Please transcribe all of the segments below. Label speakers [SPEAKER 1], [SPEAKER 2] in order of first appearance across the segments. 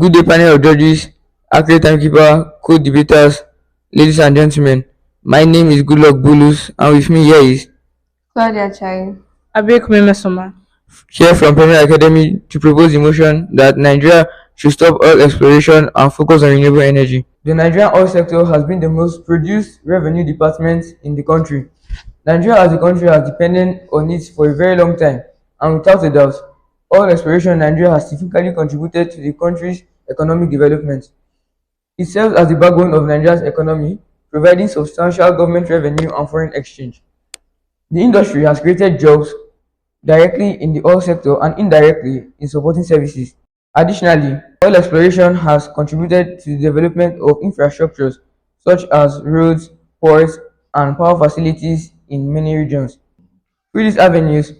[SPEAKER 1] Good day, panel of judges, accurate timekeeper, co-debaters, ladies and gentlemen. My name is Goodluck Bulus, and with me here is
[SPEAKER 2] Claudia Chai.
[SPEAKER 3] Abiyokume Mesoma.
[SPEAKER 1] here from Premier Academy to propose the motion that Nigeria should stop oil exploration and focus on renewable energy. The Nigerian oil sector has been the most produced revenue department in the country. Nigeria as a country has depended on it for a very long time, and without a doubt, oil exploration in Nigeria has significantly contributed to the country's economic development. It serves as the backbone of Nigeria's economy, providing substantial government revenue and foreign exchange. The industry has created jobs directly in the oil sector and indirectly in supporting services. Additionally, oil exploration has contributed to the development of infrastructures such as roads, ports, and power facilities in many regions. Through these avenues,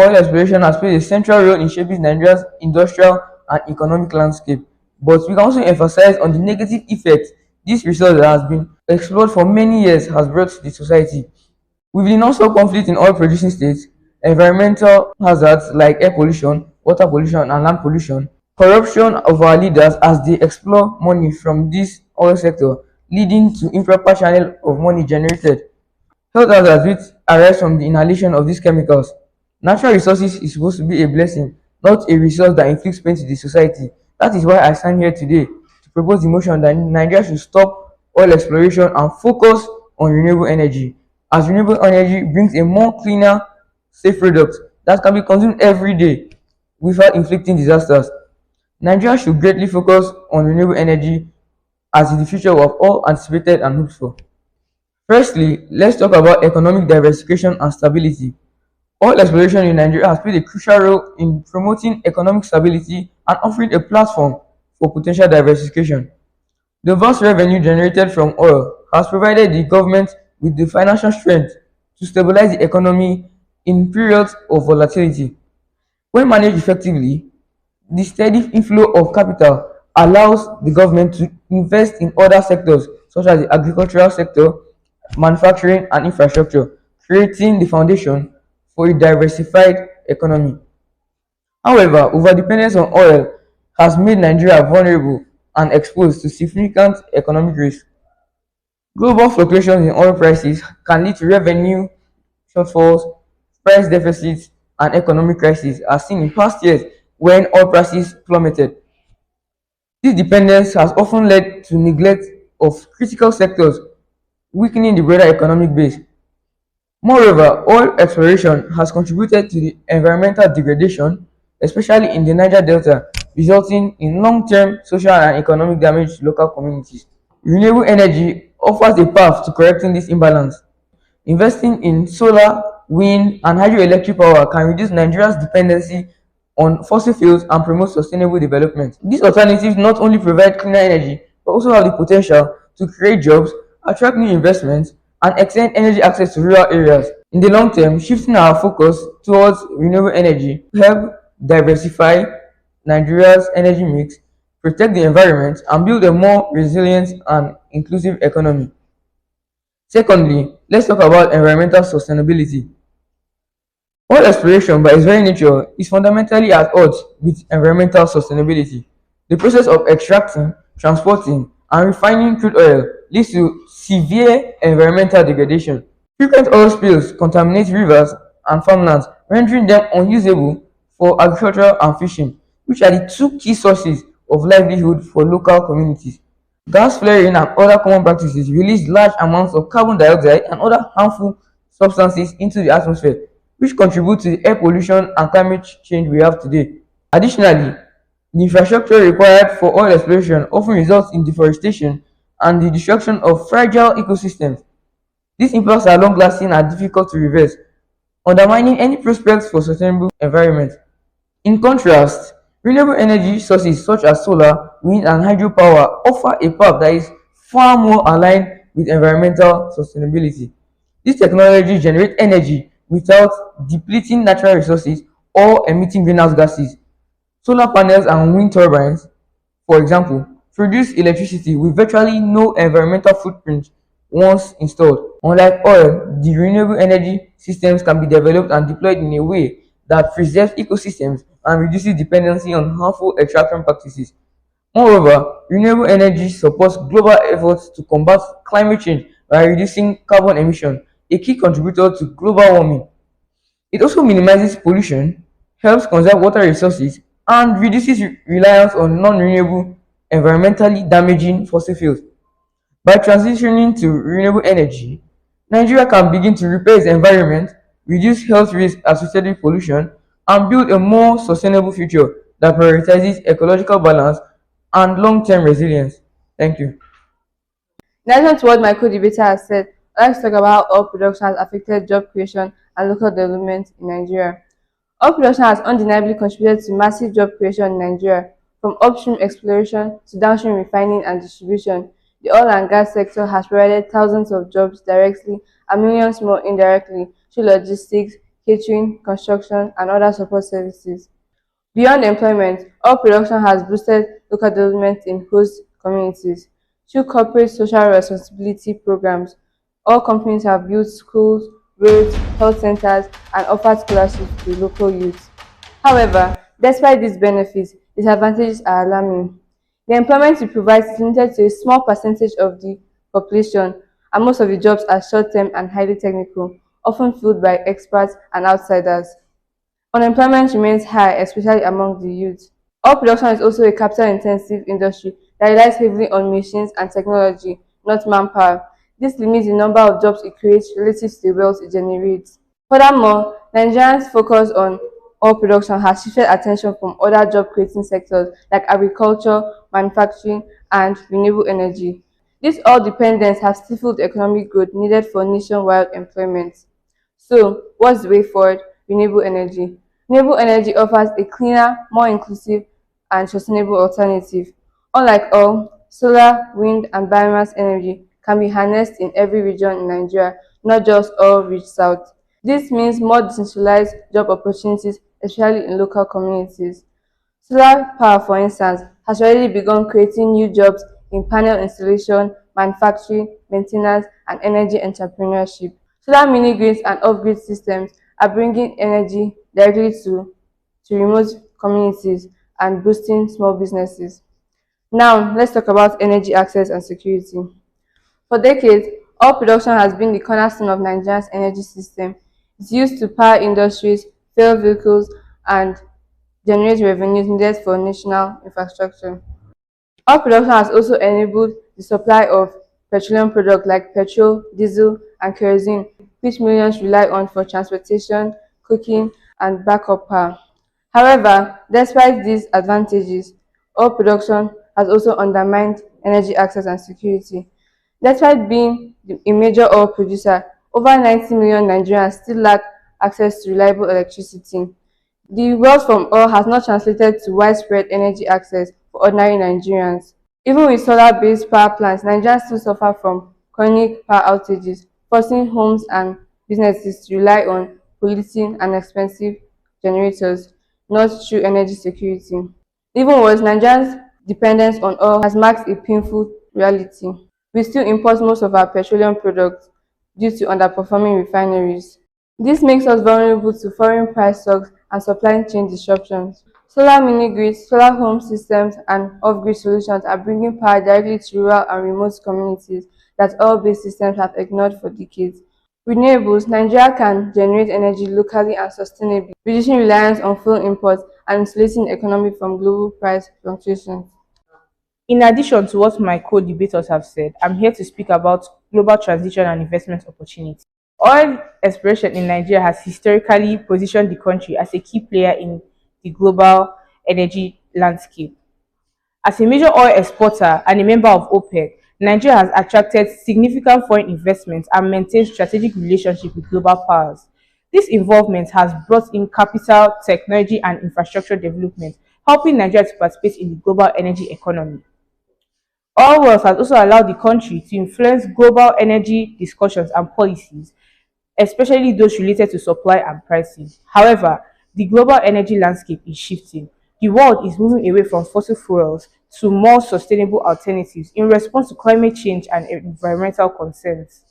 [SPEAKER 1] oil exploration has played a central role in shaping Nigeria's industrial and economic landscape. But we can also emphasize on the negative effects this resource that has been explored for many years has brought to the society. With the non-stop conflict in oil producing states, environmental hazards like air pollution, water pollution, and land pollution, corruption of our leaders as they explore money from this oil sector, leading to improper channel of money generated. Health hazards which arise from the inhalation of these chemicals. Natural resources is supposed to be a blessing, not a resource that inflicts pain to the society. That is why I stand here today to propose the motion that Nigeria should stop oil exploration and focus on renewable energy, as renewable energy brings a more cleaner, safe product that can be consumed every day without inflicting disasters. Nigeria should greatly focus on renewable energy as is the future of all anticipated and hoped for. Firstly, let's talk about economic diversification and stability. Oil exploration in Nigeria has played a crucial role in promoting economic stability and offering a platform for potential diversification. The vast revenue generated from oil has provided the government with the financial strength to stabilize the economy in periods of volatility. When managed effectively, the steady inflow of capital allows the government to invest in other sectors such as the agricultural sector, manufacturing, and infrastructure, creating the foundation for a diversified economy. However, overdependence on oil has made Nigeria vulnerable and exposed to significant economic risk. Global fluctuations in oil prices can lead to revenue shortfalls, price deficits, and economic crises, as seen in past years when oil prices plummeted. This dependence has often led to neglect of critical sectors, weakening the broader economic base. Moreover, oil exploration has contributed to the environmental degradation, especially in the Niger Delta, resulting in long-term social and economic damage to local communities. Renewable energy offers a path to correcting this imbalance. Investing in solar, wind, and hydroelectric power can reduce Nigeria's dependency on fossil fuels and promote sustainable development. These alternatives not only provide cleaner energy, but also have the potential to create jobs, attract new investments, and extend energy access to rural areas. In the long term, shifting our focus towards renewable energy will help diversify Nigeria's energy mix, protect the environment, and build a more resilient and inclusive economy. Secondly, let's talk about environmental sustainability. Oil exploration, by its very nature, is fundamentally at odds with environmental sustainability. The process of extracting, transporting, and refining crude oil leads to severe environmental degradation. Frequent oil spills contaminate rivers and farmlands, rendering them unusable for agriculture and fishing, which are the two key sources of livelihood for local communities. Gas flaring and other common practices release large amounts of carbon dioxide and other harmful substances into the atmosphere, which contribute to the air pollution and climate change we have today. Additionally, the infrastructure required for oil exploration often results in deforestation and the destruction of fragile ecosystems. These impacts are long-lasting and difficult to reverse, undermining any prospects for sustainable environment. In contrast, renewable energy sources such as solar, wind, and hydropower offer a path that is far more aligned with environmental sustainability. These technologies generate energy without depleting natural resources or emitting greenhouse gases. Solar panels and wind turbines, for example, produce electricity with virtually no environmental footprint once installed. Unlike oil, the renewable energy systems can be developed and deployed in a way that preserves ecosystems and reduces dependency on harmful extraction practices. Moreover, renewable energy supports global efforts to combat climate change by reducing carbon emission, a key contributor to global warming. It also minimizes pollution, helps conserve water resources, and reduces reliance on non-renewable, environmentally damaging fossil fuels. By transitioning to renewable energy, Nigeria can begin to repair its environment, reduce health risks associated with pollution, and build a more sustainable future that prioritizes ecological balance and long-term resilience. Thank you.
[SPEAKER 2] In addition to what my co-debater has said, I'd like to talk about how oil production has affected job creation and local development in Nigeria. Oil production has undeniably contributed to massive job creation in Nigeria, from upstream exploration to downstream refining and distribution. The oil and gas sector has provided thousands of jobs directly and millions more indirectly through logistics, catering, construction, and other support services. Beyond employment, oil production has boosted local development in host communities. Through corporate social responsibility programs, all companies have built schools, roads, health centers, and offered scholarships to local youth. However, despite these benefits, disadvantages are alarming. The employment it provides is limited to a small percentage of the population, and most of the jobs are short term and highly technical, often filled by experts and outsiders. Unemployment remains high, especially among the youth. Oil production is also a capital-intensive industry that relies heavily on machines and technology, not manpower. This limits the number of jobs it creates relative to the wealth it generates. Furthermore, Nigerians' focus on oil production has shifted attention from other job-creating sectors like agriculture, manufacturing, and renewable energy. This all dependence has stifled the economic growth needed for nationwide employment. So, what's the way forward? Renewable energy. Renewable energy offers a cleaner, more inclusive, and sustainable alternative. Unlike oil, solar, wind, and biomass energy can be harnessed in every region in Nigeria, not just oil-rich south. This means more decentralized job opportunities, especially in local communities. Solar power, for instance, has already begun creating new jobs in panel installation, manufacturing, maintenance, and energy entrepreneurship. Solar mini-grids and off-grid systems are bringing energy directly to remote communities and boosting small businesses. Now, let's talk about energy access and security. For decades, oil production has been the cornerstone of Nigeria's energy system. It's used to power industries, fuel vehicles, and generate revenues needed for national infrastructure. Oil production has also enabled the supply of petroleum products like petrol, diesel, and kerosene, which millions rely on for transportation, cooking, and backup power. However, despite these advantages, oil production has also undermined energy access and security. Despite being a major oil producer, over 90 million Nigerians still lack access to reliable electricity. The wealth from oil has not translated to widespread energy access for ordinary Nigerians. Even with solar-based power plants, Nigerians still suffer from chronic power outages, forcing homes and businesses to rely on polluting and expensive generators, not true energy security. Even worse, Nigerians' dependence on oil has marked a painful reality. We still import most of our petroleum products due to underperforming refineries. This makes us vulnerable to foreign price shocks and supply chain disruptions. Solar mini-grids, solar home systems, and off-grid solutions are bringing power directly to rural and remote communities that oil-based systems have ignored for decades. Renewables, Nigeria can generate energy locally and sustainably, reducing reliance on fuel imports and insulating the economy from global price fluctuations.
[SPEAKER 3] In addition to what my co-debaters have said, I'm here to speak about global transition and investment opportunities. Oil exploration in Nigeria has historically positioned the country as a key player in the global energy landscape. As a major oil exporter and a member of OPEC, Nigeria has attracted significant foreign investment and maintained strategic relationships with global powers. This involvement has brought in capital, technology, and infrastructure development, helping Nigeria to participate in the global energy economy. Oil wealth has also allowed the country to influence global energy discussions and policies, especially those related to supply and pricing. However, the global energy landscape is shifting. The world is moving away from fossil fuels to more sustainable alternatives in response to climate change and environmental concerns.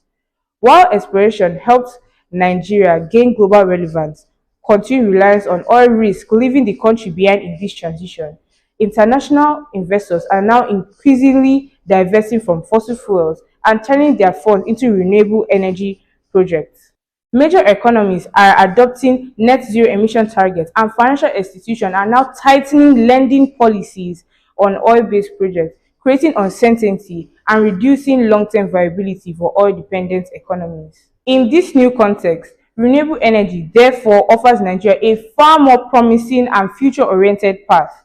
[SPEAKER 3] While exploration helped Nigeria gain global relevance, continued reliance on oil risk leaving the country behind in this transition. International investors are now increasingly divesting from fossil fuels and turning their funds into renewable energy projects. Major economies are adopting net zero emission targets, and financial institutions are now tightening lending policies on oil based projects, creating uncertainty and reducing long term viability for oil dependent economies. In this new context, renewable energy therefore offers Nigeria a far more promising and future oriented path.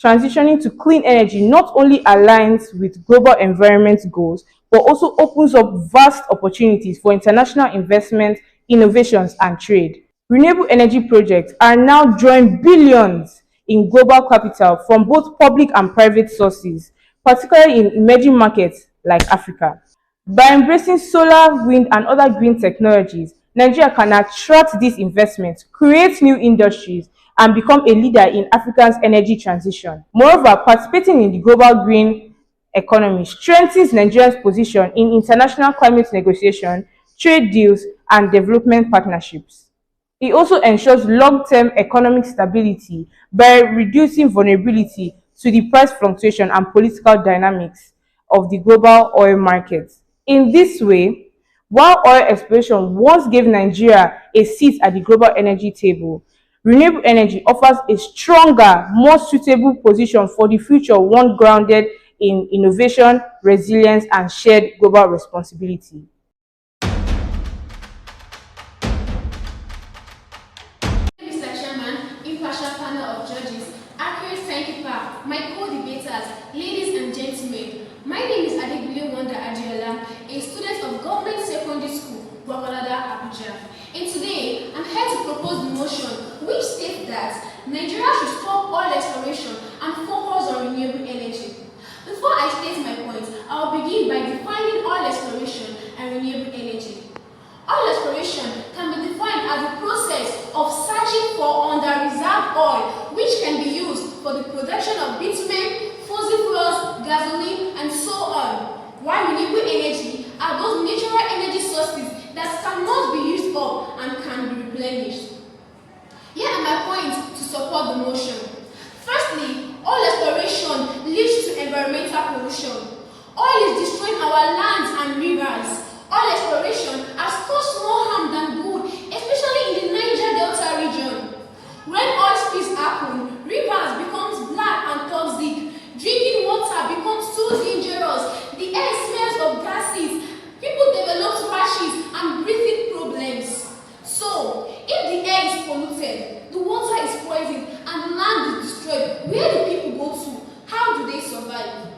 [SPEAKER 3] Transitioning to clean energy not only aligns with global environment goals, but also opens up vast opportunities for international investment, innovations, and trade. Renewable energy projects are now drawing billions in global capital from both public and private sources, particularly in emerging markets like Africa. By embracing solar, wind, and other green technologies, Nigeria can attract these investments, create new industries, and become a leader in Africa's energy transition. Moreover, participating in the global green economy strengthens Nigeria's position in international climate negotiation, trade deals, and development partnerships. It also ensures long-term economic stability by reducing vulnerability to the price fluctuation and political dynamics of the global oil markets. In this way, while oil exploration once gave Nigeria a seat at the global energy table, renewable energy offers a stronger, more suitable position for the future, one grounded in innovation, resilience, and shared global responsibility.
[SPEAKER 4] Mr. Chairman, impartial panel of judges, accurate timekeeper, my co-debaters, ladies and gentlemen, my name is Adegbile Wanda Adiola, a student of Government Secondary School, Gwagwalada, Abuja. And today, I'm here to propose the motion which states that Nigeria should stop oil exploration and focus on renewable energy. Before I state my point, I will begin by defining oil exploration and renewable energy. Oil exploration can be defined as the process of searching for under-reserved oil which can be used for the production of bitumen, fossil fuels, gasoline, and so on. While renewable energy are those natural energy sources that cannot be used up and can be replenished. Here are my points to support the motion. Firstly, oil exploration leads to environmental pollution. Oil is destroying our lands and rivers. Oil exploration has caused more harm than good, especially in the Niger Delta region. When oil spills happen, rivers becomes black and toxic. Drinking water becomes too dangerous. The air smells of gases. People develop rashes and breathing problems. So, if the air is polluted, the water is poisoned, and the land is destroyed, where do people go to? How do they survive?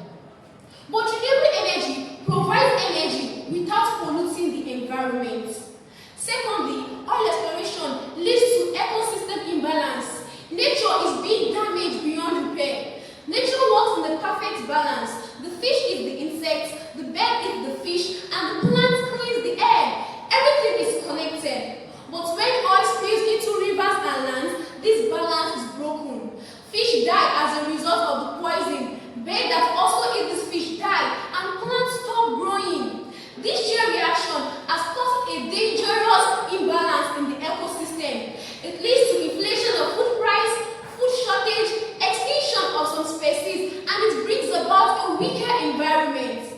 [SPEAKER 4] But renewable energy provides energy without polluting the environment. Secondly, oil exploration leads to ecosystem imbalance. Nature is being damaged beyond repair. Nature works in the perfect balance. The fish is the insect, the bird is the fish, and the plant cleans the air. Everything is connected. But when oil spills into rivers and lands, this balance is broken. Fish die as a result of the poison. Birds that also eat this fish die, and plants stop growing. This chain reaction has caused a dangerous imbalance in the ecosystem. It leads to inflation of food price, food shortage, extinction of some species, and it brings about a weaker environment.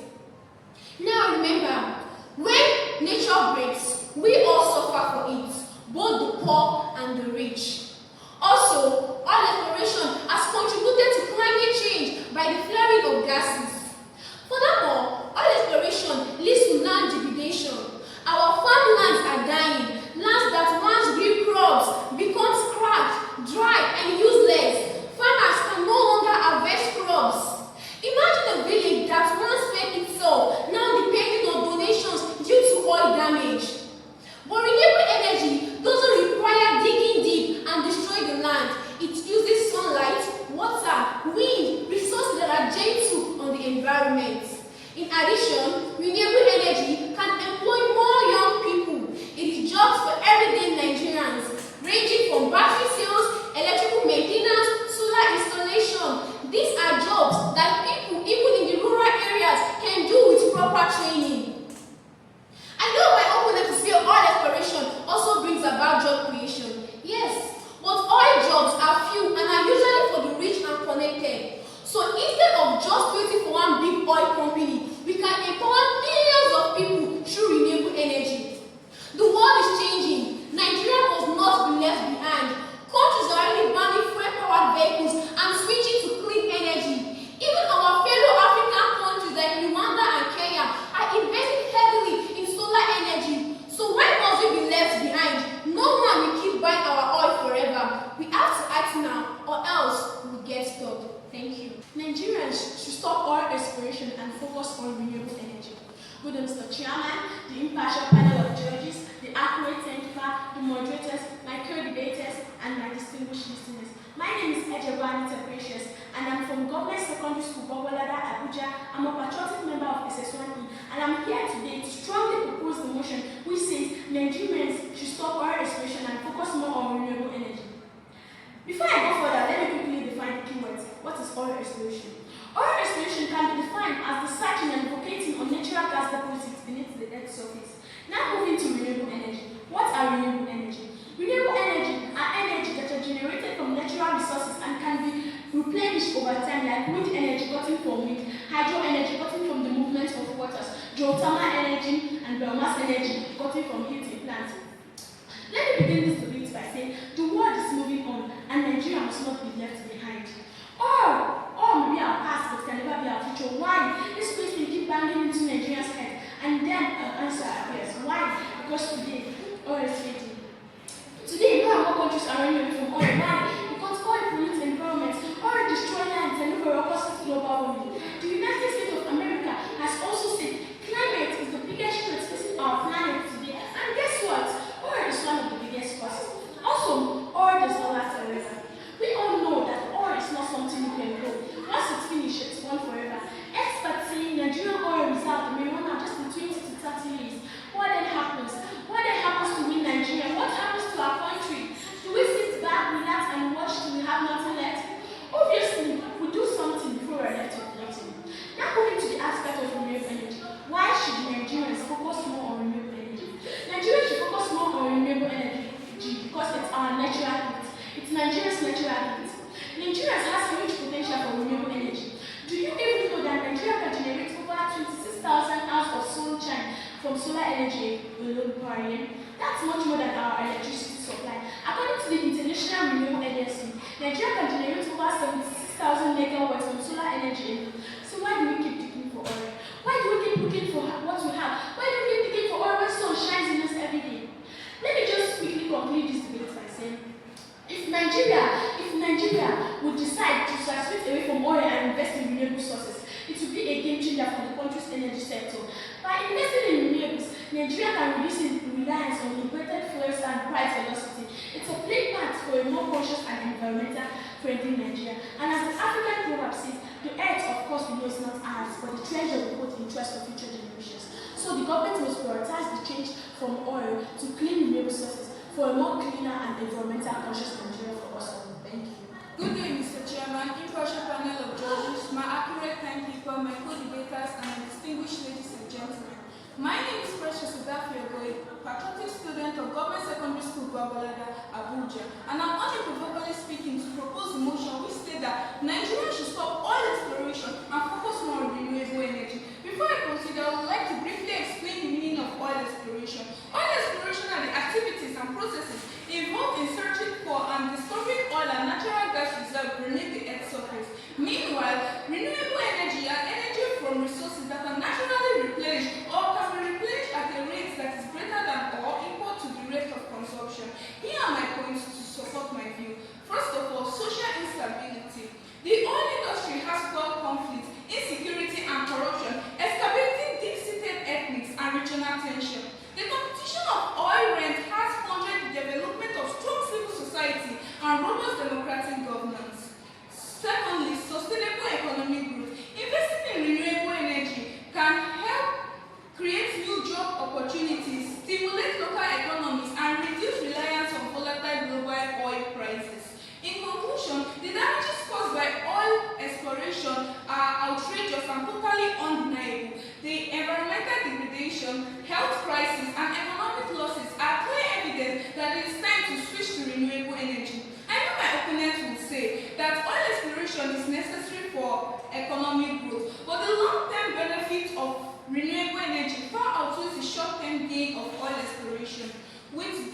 [SPEAKER 4] Now remember, when nature breaks, we all suffer for it, both the poor and the rich. Also, oil exploration has contributed to climate change by the flaring of gases. Furthermore, oil exploration leads to land degradation. Our farmlands are dying. Lands that once grew crops become scrapped, dry, and useless. Farmers can no longer harvest crops. Imagine a village that once fed itself, now depending on donations due to oil damage. But renewable energy doesn't require Chairman, the impartial panel of judges, the accurate thinker, the moderators, my co-debaters, and my distinguished listeners. My name is Ejebani Precious, and I'm from Government Secondary School, Gwagwalada, Abuja. I'm a patriotic member of SS1E, and I'm here today to strongly propose the motion which says Nigerians should stop oil exploration and focus more on renewable energy. Before I go further, let me quickly define the keywords. What is oil exploration? Oil exploration can be defined as the searching and locating of natural gas deposits beneath the Earth's surface. Now moving to renewable energy. What are renewable energy? Renewable energy are energy that are generated from natural resources and can be replenished over time, like wind energy gotten from wind, hydro energy gotten from the movement of waters, geothermal energy, and biomass energy gotten from heat in plants. Let me begin this debate by saying the world is moving on and Nigeria must not be left behind. All may be our past but can never be our future. Why? This question keep banging into Nigeria's head and then an answer appears. Why? Because today, oil is fading. Today, more and more countries are running away from oil. Why? Because oil pollutes the environment, oil destroys lands and overall causes global warming. The United States of America has also said climate is the biggest threat facing our planet today. And guess what? Oil is one of the biggest causes. Also, oil does not last forever. We all know that oil is not something you can grow. Once it's finished, it's gone forever. Experts say Nigerian oil reserve may run out just in 20 to 30 years. What then happens? What then happens to we Nigeria? What happens to our country? Do we sit back, relax, and watch till we have nothing left? Obviously, we do something before we're left with nothing. Now moving to the aspect of renewable energy. Why should Nigerians focus more on renewable energy? Nigerians should focus more on renewable energy because it's our natural gift. It's Nigeria's natural gift. Nigeria has huge potential for renewable energy. Do you even know that Nigeria can generate over 26,000 hours of sunshine from solar energy alone per year? That's much more than our electricity supply. According to the International Renewable Agency, Nigeria can generate over 76,000 megawatts from solar energy alone. So why do we keep digging for oil? Why do we keep looking for what we have? Why do we keep digging for oil when sun shines in us every day? Let me just quickly conclude this debate by saying, if Nigeria would decide to switch away from oil and invest in renewable sources, it would be a game changer for the country's energy sector. By investing in renewables, Nigeria can reduce its reliance on imported fuels and price velocity. It's a play part for a more conscious and environmental friendly Nigeria. And as the African proverb says, the earth, of course, we know is not ours, but the treasure we put in trust for future generations. So the government must prioritize the change from oil to clean renewable sources for a more cleaner and environmental conscious Nigeria for us all. Thank you.
[SPEAKER 5] Good day, Mr. Chairman, impartial panel of judges, my accurate timekeeper, my co-debaters, and my distinguished ladies and gentlemen. My name is Precious Odafiogwe, patriotic student of Government Secondary School, Gwagwalada, Abuja, and I'm unequivocally speaking to propose a motion which states that Nigeria should stop oil exploration and focus more on renewable energy. Before I proceed, I would like to briefly explain the meaning of oil exploration. Oil exploration are the activities and processes involved in searching for and discovering oil and natural gas reserves beneath the Earth's surface. Meanwhile, renewable energy are energy from resources that are naturally replenished or can be replenished at a rate that is greater than or equal to the rate of consumption. Here are my points to support my view. First of all, social instability. The oil industry has fuel conflict, insecurity and corruption, escalating deep-seated ethnics and regional tension. The competition of oil rent has funded the development of strong civil society and robust democratic governance. Secondly, sustainable economic growth. Investing in renewable energy can help create new job opportunities, stimulate local economies, and reduce reliance on volatile global oil prices. In conclusion, the damages caused by oil exploration are outrageous and totally undeniable. The environmental degradation, health crisis, and economic losses are clear evidence that it is time to switch to renewable energy. I know my opponents will say that oil exploration is necessary for economic growth, but the long-term benefits of renewable energy far outweighs the short-term gain of oil exploration. With